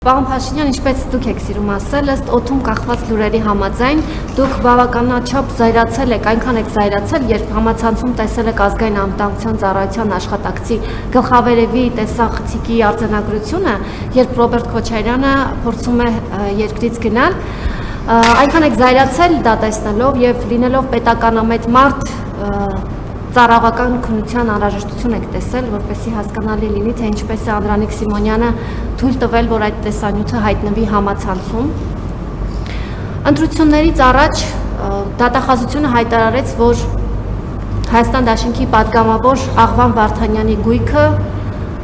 Պարոն Փաշինյան, ինչպես դուք եք սիրում ասել, ըստ օդում կախված լուրերի համաձայն, դուք բավականաչափ զայրացել եք, այնքան եք զայրացել, երբ համացանցում տեսել եք ազգային անվտանգության ծառայության աշխատակցի գլխավերևի տեսախցիկի արձանագրությունը, երբ Ռոբերտ Քոչարյանը փորձում է երկրից գնալ, այնքան եք զայրացել դա տեսնելով եւ լինելով պետականամետ մարդ, ծառայական քննության անհրաժեշտություն եք տեսել, որպեսզի հասկանալի լինի, թե ինչպես է Անդրանիկ Սիմոնյանը թույլ տվել, որ այդ տեսանյութը հայտնվի համացանցում։ Ընտրություններից առաջ դատախազությունը հայտարարեց, որ Հայաստան Դաշնքի պատգամավոր Աղվան Վարդանյանի գույքը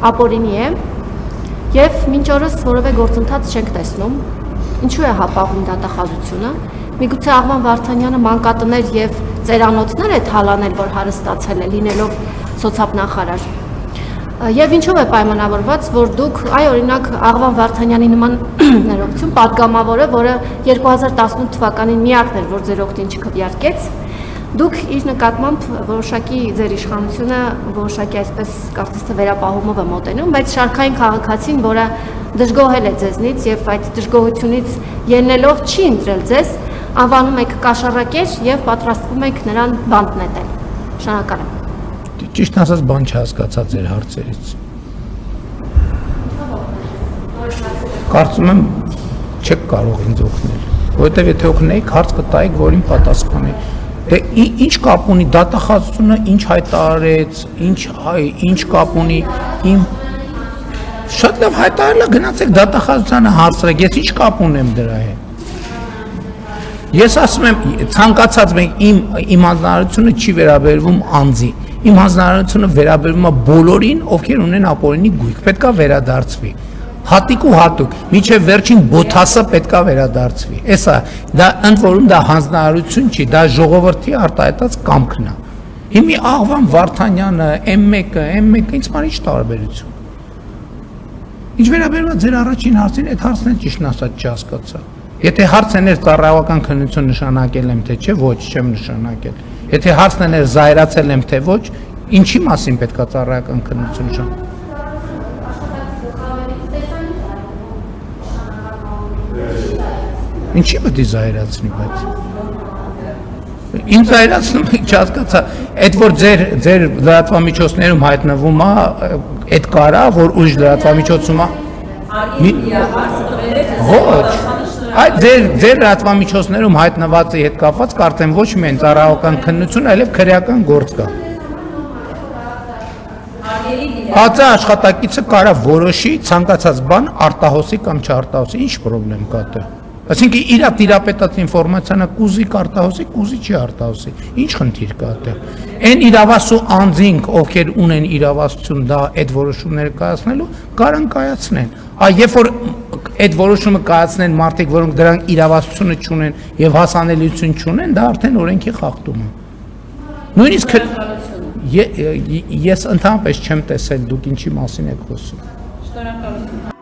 ապօրինի է եւ մինչ օրս որևէ գործընթաց չենք տեսնում։ Ինչու է հապաղում դատախազությունը։ Միգուցե Աղվան Վարդանյանը մանկատներ եւ ծերանոցներ է թալանել, որ հարստացել է լինելով սոցիալնախարար։ Եվ ինչով է պայմանավորված, որ դուք, օրինակ Աղվան Վարդանյանի նման ներողություն պատգամավորը, որը 2018 թվականին միակն էր, որ ձեր օգտին չքվեարկեց, դուք իր նկատմամբ որոշակի ձեր իշխանությունը որոշակի այսպես կարծես թե վերապահումով է մոտենում, բայց շարքային քաղաքացին, որը դժգոհել է ձեզնից եւ այդ դժգոհությունից ելնելով չի ընտրել ձեզ, անվանում եք կաշառակեր եւ պատրաստվում եք նրան բանտ նետել։ Շնորհակալ եմ։ Ճիշտ ասած, բան չհասկացա ձեր հարցերից։ Կարծում եմ չեք կարող ինձ օգնել, որովհետեւ եթե օգնեիք, հարց կտայիք, որին պատասխանեի։ Դե ինչ կապ ունի դատախազությունը, ինչ հայտարարեց, ինչ կապ ունի իմ շատ լավ հայտարարել է, գնացեք դատախազությանը հարցրեք, ես ինչ կապ ունեմ դրա հետ։ Ես ասում եմ, ցանկացած մենք իմ հանձնարարությունը չի վերաբերվում անձի, իմ հանձնարարությունը վերաբերվում է բոլորին, ովքեր ունեն ապօրինի գույք, պետքա վերադարձվի, հատիկ ու հատուկ, մինչև վերջին բոթասը պետքա վերադարձվի, էսա, դա ընդ որում դա հանձնարարություն չի, դա ժողովրդի արտահայտած կամքն է, հիմի Աղվան Վարդանյանը, M1-ը, ինձ ման ինչ տարբերություն, ինչ վերաբերվում է ձեր առաջին հարցին, այդ հարցն էլ ճիշտն ասած չհասկացա։ Եթե հարցն էր ծառայական քննություն նշանակել եմ թե չէ, ոչ, չեմ նշանակել։ Եթե հարցն էր զայրացել եմ թե ոչ, ինչի մասին պետք է ծառայական քննություն նշանակել։ Ինչի պետք է զայրացնի, բայց։ Ինձ զայրացնում եք չհասկացա, այդ որ ձեր լրատվամիջոցներում հայտնվում է, այդ կարա, որ ուրիշ լրատվամիջոցում է։ Ոչ։ Այդ ձեր լրատվամիջոցներում հայտնվածի հետ կապված կարծեմ ոչ միայն ծառայական քննություն, այլև քրեական գործ կա։ Հացը աշխատակիցը կարա որոշի ցանկացած բան արտահոսի կամ չարտահոսի, ինչ խնդրեմ կա դե։ Այսինքն իր տիրապետած ինֆորմացիան կուզի արտահոսի, կուզի չի արտահոսի, ինչ խնդիր կա դե։ Այն իրավասու անձինք, ովքեր ունեն իրավասություն դա այդ որոշումները կայացնելու, կարան կայացնեն։ Երբ որ այդ որոշումը կայացնեն մարդիկ, որոնք դրանք իրավասությունը չունեն եւ հասանելիություն չունեն, դա արդեն օրենքի խախտում է։ Նույնիսկ ես ընդհանրապես չեմ տեսել դուք ինչի մասին եք խոսում։ Շնորհակալություն։